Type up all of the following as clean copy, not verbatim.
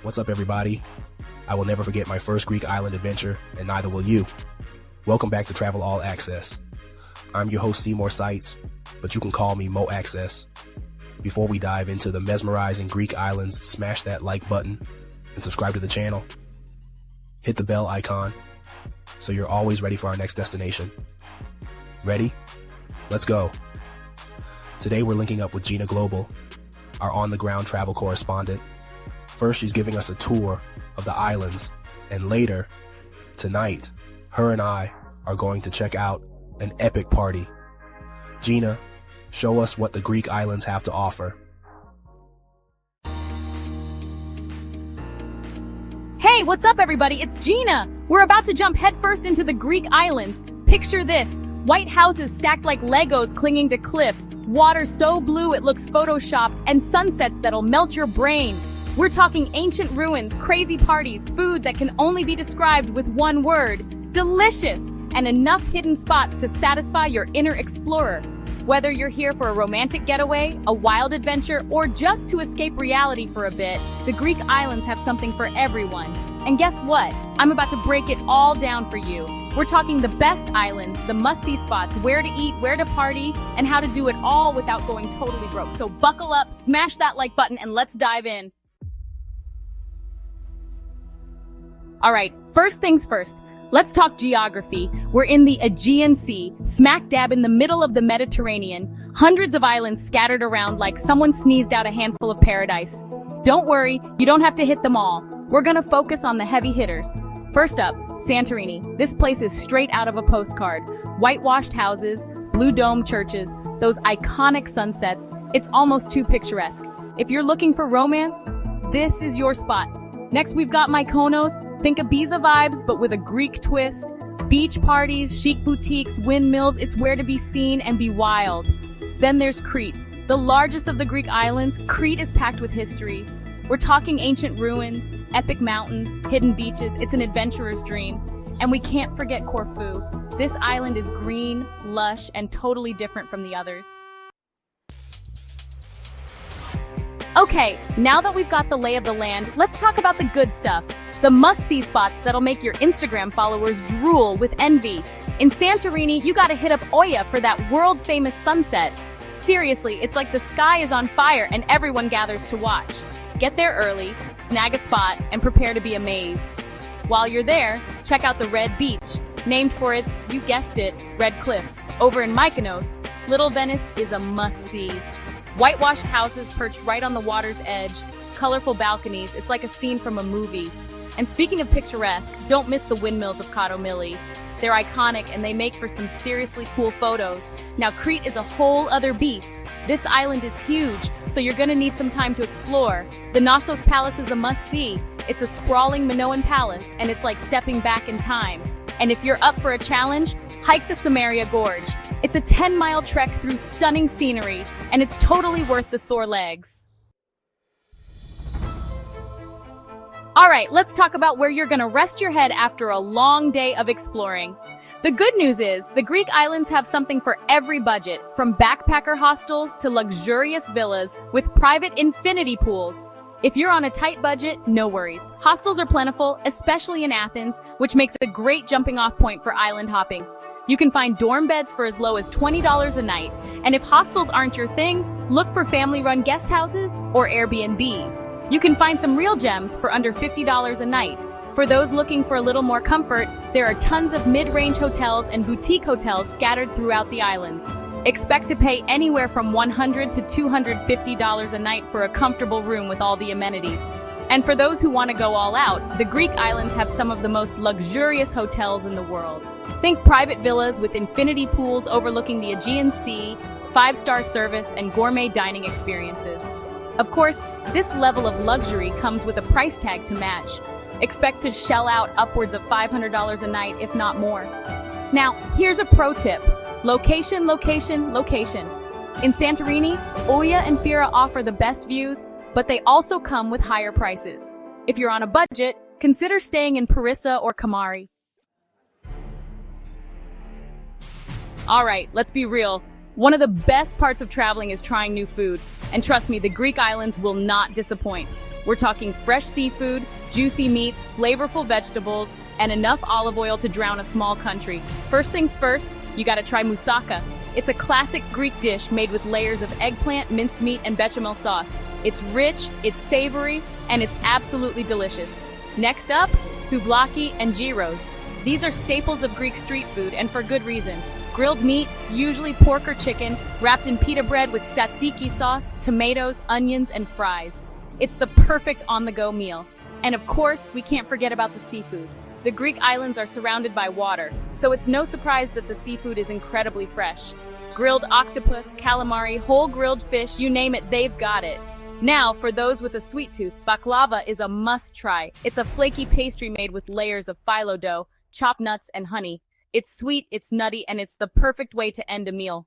What's up, everybody? I will never forget my first Greek island adventure, and neither will you. Welcome back to Travel All Access. I'm your host, Seymour Sights, but you can call me Mo Access. Before we dive into the mesmerizing Greek islands, smash that like button and subscribe to the channel. Hit the bell icon so you're always ready for our next destination. Ready? Let's go. Today we're linking up with Gina Global, our on-the-ground travel correspondent. First, she's giving us a tour of the islands, and later, tonight, her and I are going to check out an epic party. Gina, show us what the Greek islands have to offer. Hey, what's up, everybody? It's Gina. We're about to jump headfirst into the Greek islands. Picture this. White houses stacked like Legos clinging to cliffs, water so blue it looks photoshopped, and sunsets that'll melt your brain. We're talking ancient ruins, crazy parties, food that can only be described with one word: delicious, and enough hidden spots to satisfy your inner explorer. Whether you're here for a romantic getaway, a wild adventure, or just to escape reality for a bit, the Greek islands have something for everyone. And guess what? I'm about to break it all down for you. We're talking the best islands, the must-see spots, where to eat, where to party, and how to do it all without going totally broke. So buckle up, smash that like button, and let's dive in. All right, first things first. Let's talk geography. We're in the Aegean Sea, smack dab in the middle of the Mediterranean. Hundreds of islands scattered around like someone sneezed out a handful of paradise. Don't worry, you don't have to hit them all. We're gonna focus on the heavy hitters. First up, Santorini. This place is straight out of a postcard. Whitewashed houses, blue dome churches, those iconic sunsets. It's almost too picturesque. If you're looking for romance, this is your spot. Next, we've got Mykonos. Think Ibiza vibes, but with a Greek twist. Beach parties, chic boutiques, windmills, it's where to be seen and be wild. Then there's Crete. The largest of the Greek islands, Crete is packed with history. We're talking ancient ruins, epic mountains, hidden beaches. It's an adventurer's dream. And we can't forget Corfu. This island is green, lush, and totally different from the others. Okay, now that we've got the lay of the land, let's talk about the good stuff. The must-see spots that'll make your Instagram followers drool with envy. In Santorini, you gotta hit up Oia for that world-famous sunset. Seriously, it's like the sky is on fire and everyone gathers to watch. Get there early, snag a spot, and prepare to be amazed. While you're there, check out the Red Beach, named for its, you guessed it, red cliffs. Over in Mykonos, Little Venice is a must-see. Whitewashed houses perched right on the water's edge, colorful balconies, it's like a scene from a movie. And speaking of picturesque, don't miss the windmills of Kottomili. They're iconic and they make for some seriously cool photos. Now Crete is a whole other beast. This island is huge, so you're gonna need some time to explore. The Knossos Palace is a must-see. It's a sprawling Minoan palace, and it's like stepping back in time. And if you're up for a challenge, hike the Samaria Gorge. It's a 10-mile trek through stunning scenery, and it's totally worth the sore legs. All right, let's talk about where you're gonna rest your head after a long day of exploring. The good news is, the Greek islands have something for every budget, from backpacker hostels to luxurious villas with private infinity pools. If you're on a tight budget, no worries. Hostels are plentiful, especially in Athens, which makes it a great jumping-off point for island hopping. You can find dorm beds for as low as $20 a night, and if hostels aren't your thing, look for family-run guest houses or Airbnbs. You can find some real gems for under $50 a night. For those looking for a little more comfort, there are tons of mid-range hotels and boutique hotels scattered throughout the islands. Expect to pay anywhere from $100 to $250 a night for a comfortable room with all the amenities. And for those who want to go all out, the Greek islands have some of the most luxurious hotels in the world. Think private villas with infinity pools overlooking the Aegean Sea, 5-star service, and gourmet dining experiences. Of course, this level of luxury comes with a price tag to match. Expect to shell out upwards of $500 a night, if not more. Now, here's a pro tip. Location, location, location. In Santorini, Oia and Fira offer the best views, but they also come with higher prices. If you're on a budget, consider staying in Parissa or Kamari. All right, let's be real. One of the best parts of traveling is trying new food. And trust me, the Greek islands will not disappoint. We're talking fresh seafood, juicy meats, flavorful vegetables, and enough olive oil to drown a small country. First things first, you gotta try moussaka. It's a classic Greek dish made with layers of eggplant, minced meat, and bechamel sauce. It's rich, it's savory, and it's absolutely delicious. Next up, souvlaki and gyros. These are staples of Greek street food, and for good reason. Grilled meat, usually pork or chicken, wrapped in pita bread with tzatziki sauce, tomatoes, onions, and fries. It's the perfect on-the-go meal. And of course, we can't forget about the seafood. The Greek islands are surrounded by water, so it's no surprise that the seafood is incredibly fresh. Grilled octopus, calamari, whole grilled fish, you name it, they've got it. Now, for those with a sweet tooth, baklava is a must-try. It's a flaky pastry made with layers of phyllo dough, chopped nuts, and honey. It's sweet, it's nutty, and it's the perfect way to end a meal.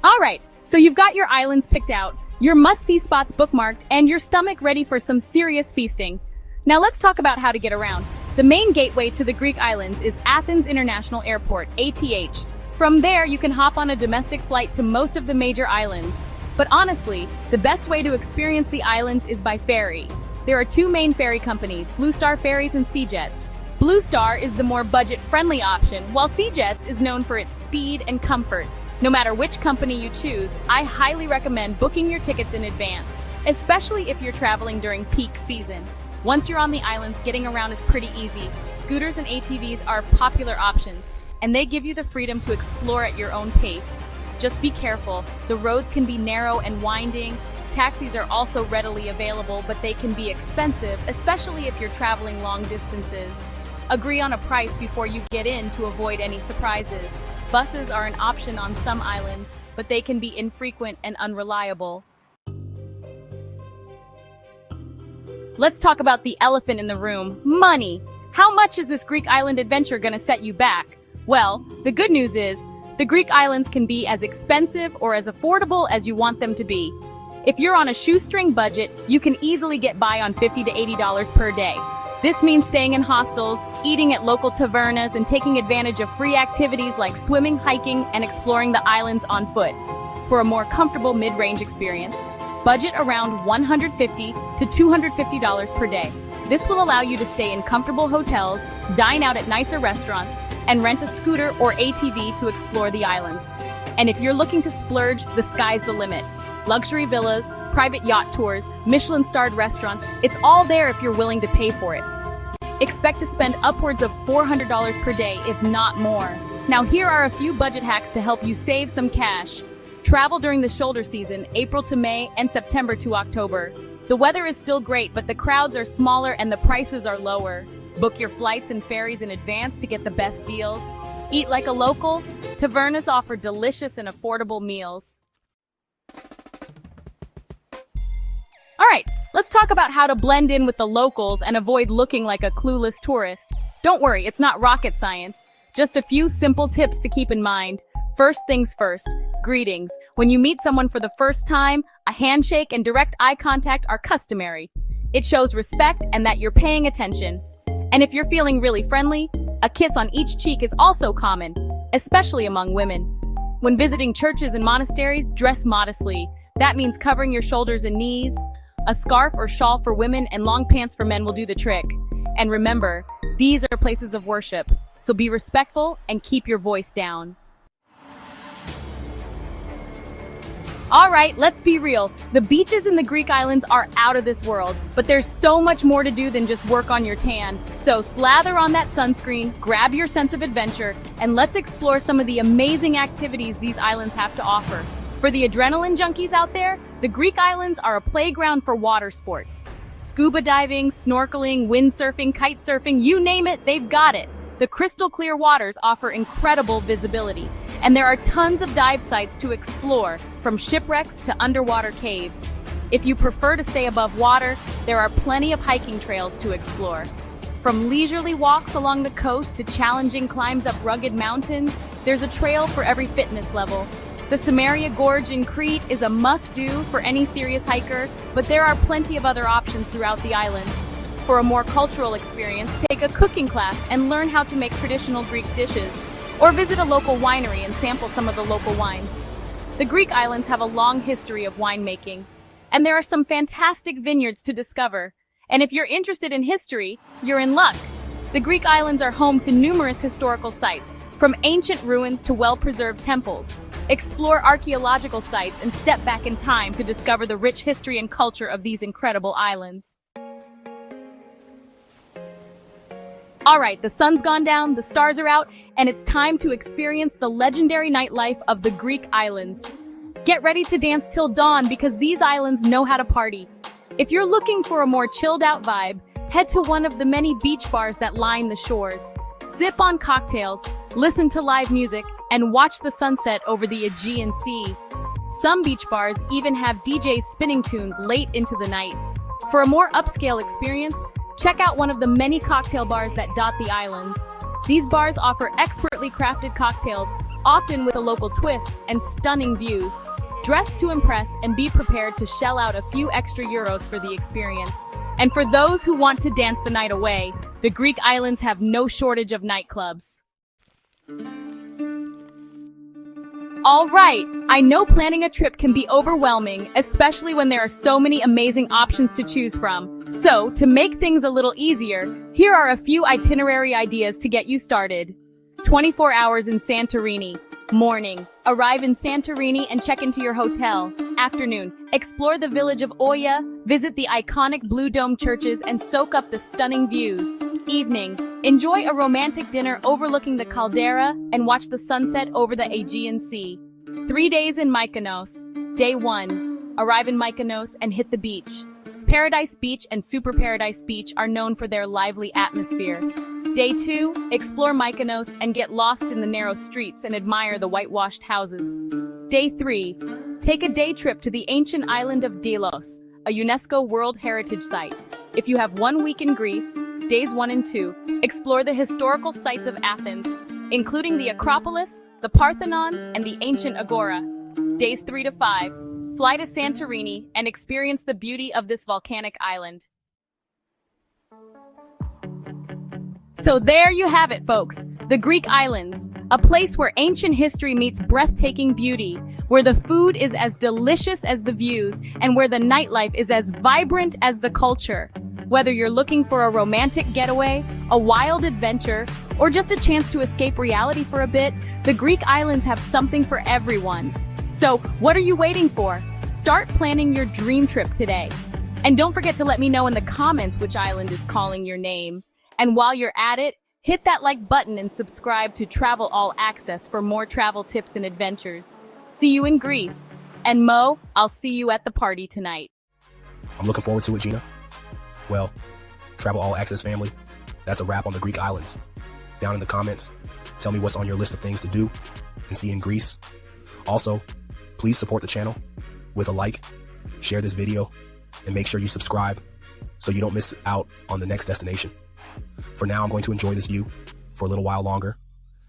All right, so you've got your islands picked out, your must-see spots bookmarked, and your stomach ready for some serious feasting. Now let's talk about how to get around. The main gateway to the Greek islands is Athens International Airport, ATH. From there, you can hop on a domestic flight to most of the major islands. But honestly, the best way to experience the islands is by ferry. There are two main ferry companies, Blue Star Ferries and SeaJets. Blue Star is the more budget-friendly option, while SeaJets is known for its speed and comfort. No matter which company you choose, I highly recommend booking your tickets in advance, especially if you're traveling during peak season. Once you're on the islands, getting around is pretty easy. Scooters and ATVs are popular options, and they give you the freedom to explore at your own pace. Just be careful. The roads can be narrow and winding. Taxis are also readily available, but they can be expensive, especially if you're traveling long distances. Agree on a price before you get in to avoid any surprises. Buses are an option on some islands, but they can be infrequent and unreliable. Let's talk about the elephant in the room, money. How much is this Greek island adventure gonna set you back? Well, the good news is, the Greek islands can be as expensive or as affordable as you want them to be. If you're on a shoestring budget, you can easily get by on $50 to $80 per day. This means staying in hostels, eating at local tavernas, and taking advantage of free activities like swimming, hiking, and exploring the islands on foot. For a more comfortable mid-range experience, budget around $150 to $250 per day. This will allow you to stay in comfortable hotels, dine out at nicer restaurants, and rent a scooter or ATV to explore the islands. And if you're looking to splurge, the sky's the limit. Luxury villas, private yacht tours, Michelin-starred restaurants, it's all there if you're willing to pay for it. Expect to spend upwards of $400 per day, if not more. Now here are a few budget hacks to help you save some cash. Travel during the shoulder season, April to May and September to October. The weather is still great, but the crowds are smaller and the prices are lower. Book your flights and ferries in advance to get the best deals. Eat like a local. Tavernas offer delicious and affordable meals. All right, let's talk about how to blend in with the locals and avoid looking like a clueless tourist. Don't worry, it's not rocket science. Just a few simple tips to keep in mind. First things first, greetings. When you meet someone for the first time, a handshake and direct eye contact are customary. It shows respect and that you're paying attention. And if you're feeling really friendly, a kiss on each cheek is also common, especially among women. When visiting churches and monasteries, dress modestly. That means covering your shoulders and knees. A scarf or shawl for women and long pants for men will do the trick. And remember, these are places of worship, so be respectful and keep your voice down. All right, let's be real. The beaches in the Greek islands are out of this world, but there's so much more to do than just work on your tan. So slather on that sunscreen, grab your sense of adventure, and let's explore some of the amazing activities these islands have to offer. For the adrenaline junkies out there, the Greek islands are a playground for water sports. Scuba diving, snorkeling, windsurfing, kite surfing, you name it, they've got it. The crystal clear waters offer incredible visibility, and there are tons of dive sites to explore, from shipwrecks to underwater caves. If you prefer to stay above water, there are plenty of hiking trails to explore. From leisurely walks along the coast to challenging climbs up rugged mountains, there's a trail for every fitness level. The Samaria Gorge in Crete is a must-do for any serious hiker, but there are plenty of other options throughout the islands. For a more cultural experience, take a cooking class and learn how to make traditional Greek dishes, or visit a local winery and sample some of the local wines. The Greek islands have a long history of winemaking, and there are some fantastic vineyards to discover. And if you're interested in history, you're in luck. The Greek islands are home to numerous historical sites, from ancient ruins to well-preserved temples. Explore archaeological sites and step back in time to discover the rich history and culture of these incredible islands. All right, the sun's gone down, the stars are out, and it's time to experience the legendary nightlife of the Greek islands. Get ready to dance till dawn because these islands know how to party. If you're looking for a more chilled-out vibe, head to one of the many beach bars that line the shores. Sip on cocktails, listen to live music, and watch the sunset over the Aegean Sea. Some beach bars even have DJs spinning tunes late into the night. For a more upscale experience, check out one of the many cocktail bars that dot the islands. These bars offer expertly crafted cocktails, often with a local twist and stunning views. Dress to impress and be prepared to shell out a few extra euros for the experience. And for those who want to dance the night away, the Greek islands have no shortage of nightclubs. All right, I know planning a trip can be overwhelming, especially when there are so many amazing options to choose from. So, to make things a little easier, here are a few itinerary ideas to get you started. 24 hours in Santorini. Morning. Arrive in Santorini and check into your hotel. Afternoon. Explore the village of Oya, visit the iconic Blue Dome churches and soak up the stunning views. Evening. Enjoy a romantic dinner overlooking the caldera and watch the sunset over the Aegean Sea. 3 days in Mykonos. Day 1. Arrive in Mykonos and hit the beach. Paradise Beach and Super Paradise Beach are known for their lively atmosphere. Day 2, explore Mykonos and get lost in the narrow streets and admire the whitewashed houses. Day 3, take a day trip to the ancient island of Delos, a UNESCO World Heritage Site. If you have 1 week in Greece, days 1 and 2, explore the historical sites of Athens, including the Acropolis, the Parthenon, and the ancient Agora. Days 3 to 5, fly to Santorini and experience the beauty of this volcanic island. So there you have it, folks. The Greek islands, a place where ancient history meets breathtaking beauty, where the food is as delicious as the views, and where the nightlife is as vibrant as the culture. Whether you're looking for a romantic getaway, a wild adventure, or just a chance to escape reality for a bit, the Greek islands have something for everyone. So, what are you waiting for? Start planning your dream trip today. And don't forget to let me know in the comments which island is calling your name. And while you're at it, hit that like button and subscribe to Travel All Access for more travel tips and adventures. See you in Greece. And Mo, I'll see you at the party tonight. I'm looking forward to it, Gina. Well, Travel All Access family, that's a wrap on the Greek islands. Down in the comments, tell me what's on your list of things to do and see in Greece. Also, please support the channel with a like, share this video, and make sure you subscribe so you don't miss out on the next destination. For now, I'm going to enjoy this view for a little while longer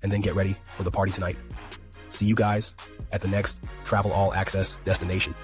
and then get ready for the party tonight. See you guys at the next Travel All Access destination.